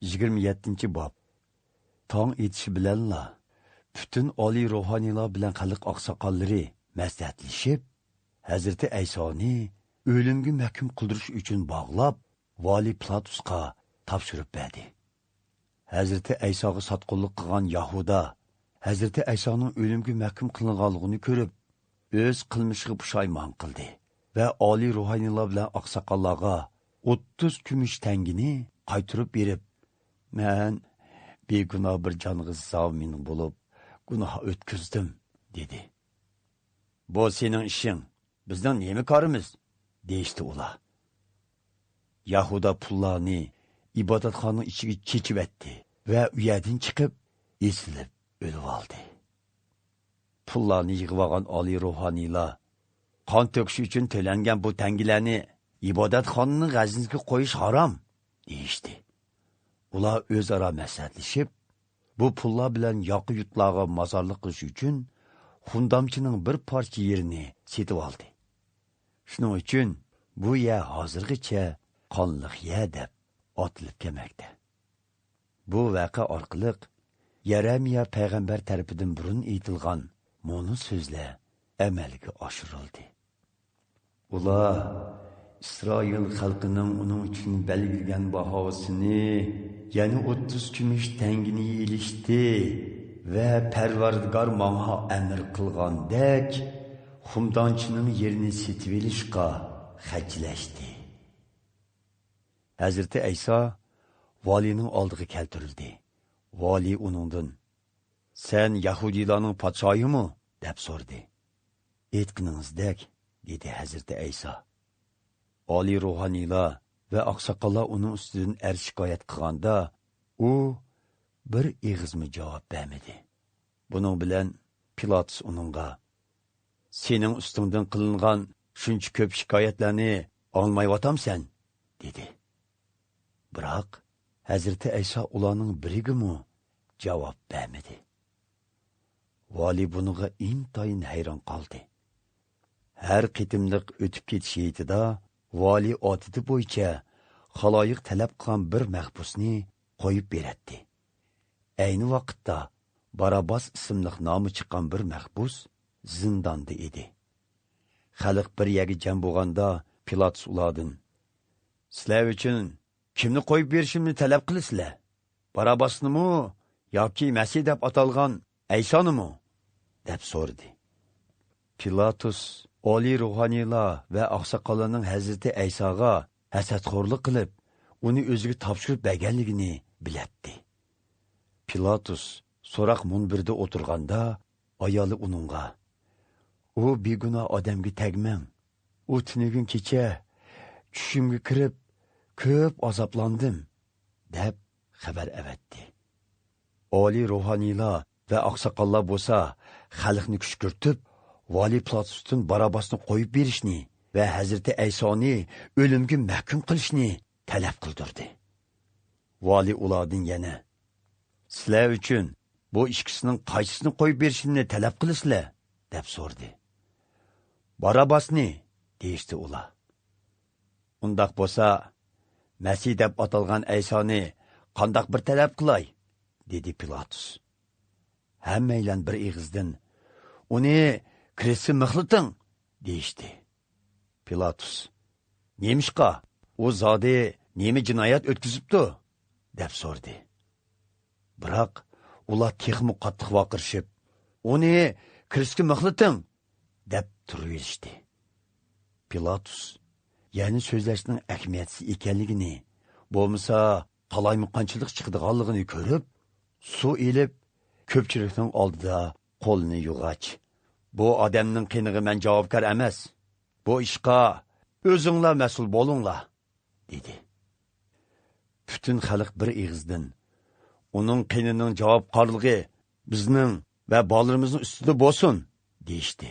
27 bob. Tong etishi bilanla bütün oliy ruhoniylar bilan xalq oqsoqollari maslahatlashib, Hazreti Aysoni o'limga mahkum qildirish uchun bog'lab, vali Pilatusga topshirib berdi. Hazreti Aysoga sotqinlik qilgan Yahuda Hazreti Aysoning o'limga mahkum qilinganligini ko'rib, o'z qilmishiga pushaymon qildi va oliy ruhoniylar bilan oqsoqollarga 30 kumush tangini qaytirib berib, "Men begunoh bir jonga zomin bo'lib, gunoh o'tkazdim", dedi. "Bu sening ishing, bizning nima korimiz?" deyishdi ular. Yahuda pullarni ibodatxonaning ichiga chechib etdi va u yerdan chiqib, esilib o'lib oldi. Pullarni yig'ib olgan oliy ruhoniylar qon to'kish uchun to'langan bu tangilarni ibodatxonaning g'aznasiga qo'yish harom, deyishdi. Ular o'zaro maslahatlashib, bu pullar bilan yoqi yurtlarga mozorlik qilish uchun xundamchining bir parcha yerini setib oldi. Shuning uchun bu yer hozirgacha qonliq yer deb otilib kelmoqda. Bu voqea orqali Yeremiya payg'ambar tarafidan burun aytilgan mo'nu so'zlar amalga oshirildi. Ular İsrail xalqining uning uchun belgilangan bahosini, ya'ni 30 kumush tangini ilishdi va Parvardigor menga amr qilgandek xumdonchining yerini setib olishga xarjlashdi. Hazreti Ayso valining oldiga keltirildi. Vali uningdan, "Sen Yahudilarning podshoyimi?" deb so'radi. "Aytganingizdek", dedi Hazreti Ayso. Oliy ruhoniylar va oqsoqollar uning ustidan shikoyat qilganda, u bir ig'izmi javob bermadi. Buning bilan Pilatus uningga, "Sening ustingdan qilingan shuncha ko'p shikoyatlarni olmayyotamsan", dedi. Biroq Hazreti Ayso ularning biriga javob bermadi. Vali bunga intayin hayron qoldi. Har qitimliq o'tib ketish yetida vali odati bo'yicha xaloyiq talab qilgan bir mahbusni qo'yib beradi. Ayni vaqtda Barabbos ismli nomi chiqqan bir mahbus zindonda edi. Xalq bir yerga jam bo'lganda Pilatus ulardan, "Sizlar uchun kimni qo'yib berishimni talab qilasizlar? Barabbosnimi yoki Masih deb atalgan Aysonimi?" deb so'radi. Pilatus oliy ruhoniylar va oqsoqollarning Hazreti Aysoga hasadxo'rlik qilib, uni o'ziga topshirib berganligini biladi. Pilatus so'roq munbirda o'tirganda ayoli uningga, "U begunoh odamga tegmang. U tunugun kecha tushimga kirib ko'p azoblandim", deb xabar avatdi. Oliy ruhoniylar va oqsoqollar bo'lsa, xalqni kuchkirtib, vali Pilatusdan Barabbosni qo'yib berishni va Hazreti Aysoni o'limga mahkum qilishni talab qildirdi. Vali ulardan yana, "Sizlar uchun bu ikkisining qaysisini qo'yib berishini talab qilasizlar?" deb so'rdi. "Barabbosni", deyishdi ular. "Undaq bo'lsa, Masih deb atalgan Aysoni qandaq bir talab qilay?" dedi Pilatus. Hammaylar bir ig'izdan, "Uni kresi mixliting", deyishdi. Pilatus, "Nemishqa? U zodi nima jinoyat o'tkazibdi?" deb so'rdi. Biroq ular texmi qattiq vaqirishib, "Uni kresiga mixliting", deb turaverishdi. Pilatus ya'ni so'zlashning ahamiyatsiz ekanligini, bo'lmasa qalaymaqonchilik chiqadiganligini ko'rib, suv elib ko'pchilikning oldida qo'lini yug'ach, "Bu odamning qiniga men javobgar emas. Bu ishqa o'zinglar mas'ul bo'linglar", dedi. Bütün xalq bir ig'izdan, "Uning qinining javobgarligi bizning va bolarimizning ustida bo'lsin", deyishdi.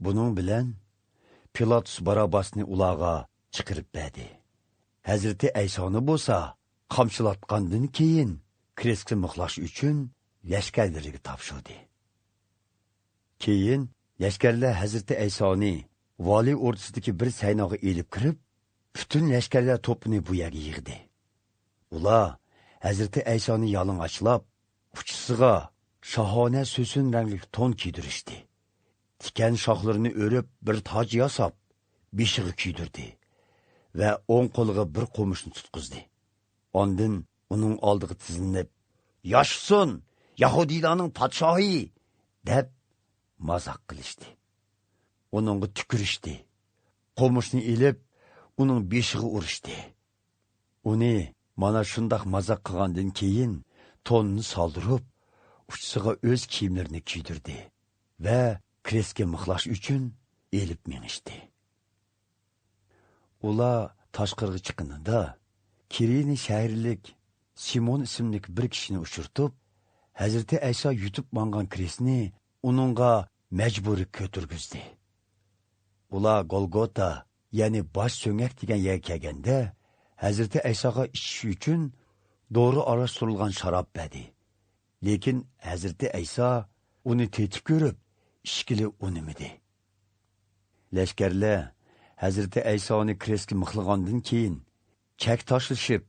Buning bilan Pilatus Barabbosni ularga chiqirib berdi. Hazreti Aysoni bo'lsa, qamchilatgandan keyin krestga mixlash uchun lashkarlariga topshirdi. Keyin lashkarlar Hazreti Aysoni vali o'rtasidagi bir saynoga elib kirib, bütün lashkarlar to'pini bu yerga yig'di. Ular Hazreti Aysoni yalang'ochlab, uchisiga shahona so'sin rangli to'n kiydirishdi. Tikan shoxlarini o'rib bir toj yasab, beshiga kiydirdi va o'ng qo'liga bir qo'mishni tutqizdi. Ondan uning oldiga tizilib, "Yoshsun, Yahudiylarning podshohi!" deb mazoq qilishdi. Uningga tukirishdi. Qo'mishni ilib, uning beshiga urishdi. Uni mana shundoq mazoq qilgandan keyin to'nni soldirib, uchisiga o'z kiyimlarini kiydirdi va kresga mixlash uchun elib minishdi. Ular tashqariga chiqqanda Kirini shaharlik Simon ismli bir kishini uchirtib, Hazreti Ayso yutib mangan kresni uningga majburiy ko'targizdi. Ular Golgota, ya'ni bosh so'ngak degan yerga kelganda, Hazreti Aysoga ichish uchun dori arashtirilgan sharob berdi. Lekin Hazreti Ayso uni tetib ko'rib, ishkili unimidi. Lashkarlar Hazreti Aysoni kresga mixlagandan keyin chak tashlashib,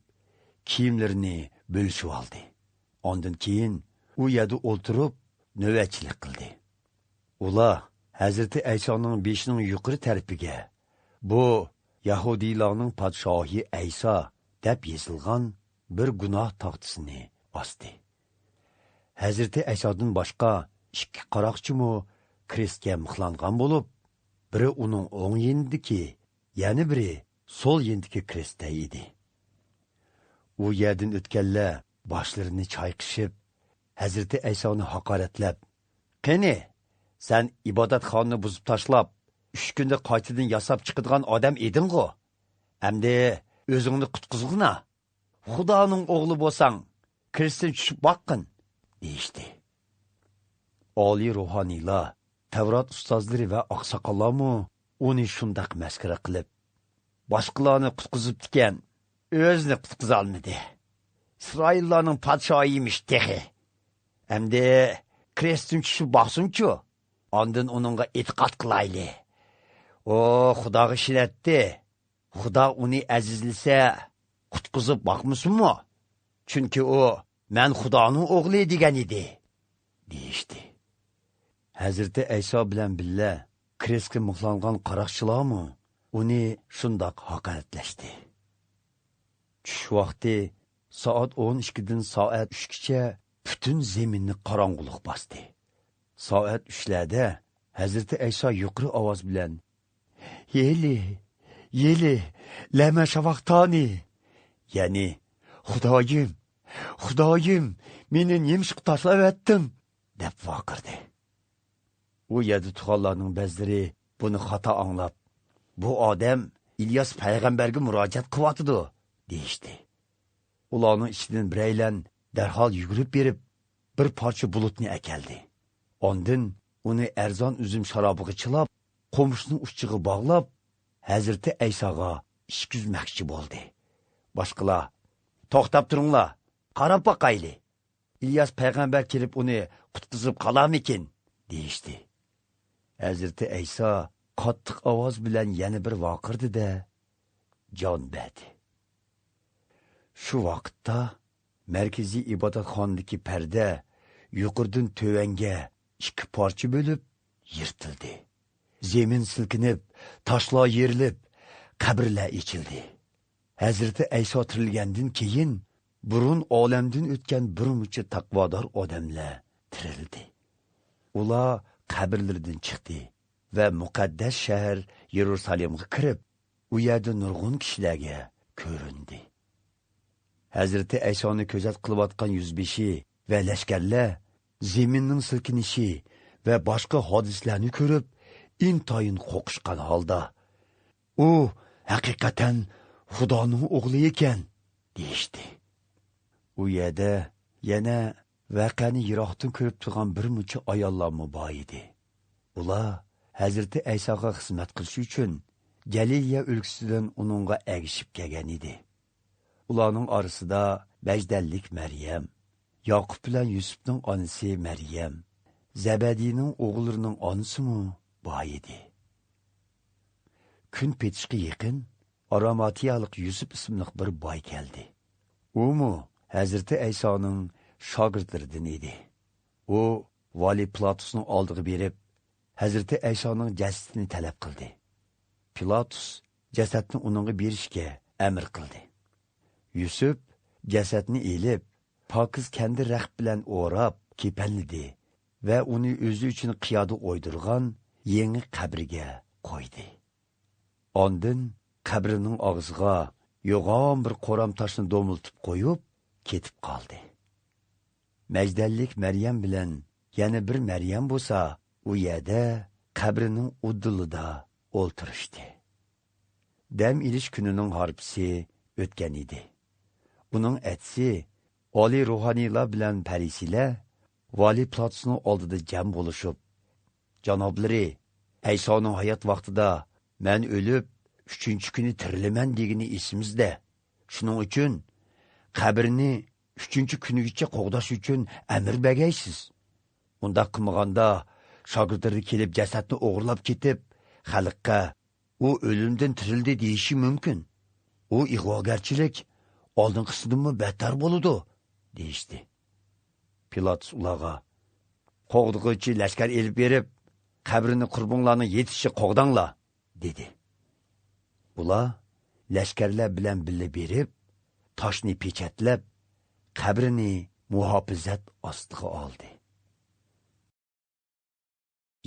kiyimlarini bo'lishib oldi. Ondan keyin u yerda o'tirib, navbatchilik qildi. Ular Hazreti Aysoning beshining yuqori tarafiga "Bu Yahudiylarning podshohi Ayso" deb yozilgan bir gunoh taxtasini osdi. Hazreti Aysodan boshqa ikki qaroqchimi kresga mixlangan bo'lib, biri uning o'ng yendiki, yana biri so'l yendiki kresda edi. U yerdan o'tganlar boshlarini chayqishib, Hazreti Aysoni haqoratlab, "Qani, sen ibodatxonani buzib tashlab, 3 kunda qaytadan yasab chiqadigan odam eding-ku. Endi o'zingni qutqizg'ina. Xudoning o'g'li bo'lsang, kresdan tushib boqqin", deyishdi. Oliy ruhoniylar, Tavrat ustozlari va oqsoqollarmi uni shundoq maskara qilib, boshqalarni qutqizibdikan, o'zini qutqiza olmadi. Isroillarning podshohiymish tehi. Endi kresdan tushib boqsin-ku, ondan uningga e'tiqod qilayli. O, Xudoga ishlatdi. Xudo uni azizlasa, qutqizib boqmasinmi? Chunki u "Men Xudoning o'g'li" degan edi, deyishdi. Hazreti Ayso bilan billa kresga mixlangan qaroqchilarmi uni shundoq haqoratlashdi. Tush vaqti soat 12 dan soat 3 gacha butun zaminni qorong'ulik bosdi. Soat 3larda Hazreti Ayso yuqori ovoz bilan "Yeli, yeli, lama shavaqtani", ya'ni "Xudoyim, Xudoyim, meni nimishqa tashlab etding" deb vaqirdi. U yerda tuğanlarning ba'zilari buni xato anglab, "Bu odam İlyas payg'ambarga murojaat qilyotidi", deyishdi. Ularning ichidan biraylan darhol yugurib berib, bir parcha bulutni akeldi. Ondan uni arzon uzum sharobiga chilab, qo'mishning uchiga bog'lab, Hazreti Aysoga ishkizmoqchi bo'ldi. Boshqalar, "To'xtab turinglar, qarab boqayli. İlyas payg'ambar kelib uni qutqizib qolarmikin", deyishdi. Hazreti Ayso qattiq ovoz bilan yana bir vaqirdi-da, jon berdi. Shu vaqtda markaziy ibodatxonadagi parda yuqoridan tövanga 2 parcha bo'lib yirtildi. Zemin silkinib, toshlar yerilib, qabrlar ochildi. Hazreti Ayso tirilgandan keyin burun olamdan o'tgan bir muncha taqvodor odamlar tirildi. Ular qabrlardan chiqdi va muqaddas shahar Yerusalimga kirib, u yerda nurg'un kishilarga ko'rindi. Hazreti Aysoni ko'zat qilayotgan yuzbeshi va lashkarlar zaminning silkinishi va boshqa hodislarni ko'rib, intoyin qo'qishgan holda, "U haqiqatan Xudoning o'g'li ekan", deyishdi. U yerda yana vaqani yiroqdan ko'rib turgan bir muncha ayollarmi bor edi. Ular Hazreti Aysoga xizmat qilish uchun Galileya o'lkasidan uningga ergishib kelgan edi. Ularning orasida Bajdallik Maryam, Yoqub bilan Yusufning onasi Maryam, Zabadiyning o'g'illarining onasimi bor edi. Kun petishga yaqin Aramatiyalik Yusuf ismli bir boy keldi. U mu Hazreti Aysoning shogirdlaridan edi. U vali Pilatusning oldiga berib, Hazreti Aysoning jasadini talab qildi. Pilatus jasadni uningga berishga amr qildi. Yusuf jasadni elib, pokiz kendi rəxt bilan o'rab, kepanlidi va uni o'zi uchun qiyoda o'ydirgan yangi qabriga qo'ydi. Ondan qabrining og'ziga yo'g'on bir qo'ram toshni do'miltib qo'yib, ketib qoldi. Majdallik Maryam bilan yana bir Maryam bo'lsa, u yerda qabrining uddilida o'ltirishdi. Dam ilish kunining harpisi o'tgan edi. Uning etsi oliy ruhaniylar bilan parisilar vali Pilatusning oldida jam bo'lishib, janoblari, Aysoning hayot vaqtida men o'lib, 3-kuni tirilaman degini esimizda. Shuning uchun qabrni 3-kunigacha qo'g'dash uchun amr bergaysiz. Unda qilmaganda shogirdlari kelib jasadni o'g'irlab ketib, xalqqa u o'limdan tirildi deyishi mumkin. U ig'vogarchilik oldinqisidanmi battar bo'ladi, deyishdi. Pilatus ularga qo'g'dug'ichi lashkar elib berib, qabrini qurbonlarning yetishi qo'g'danglar, dedi. Ular lashkarlar bilan birga berib, toshni pechatlab, qabrini muhofizat ostiga oldi.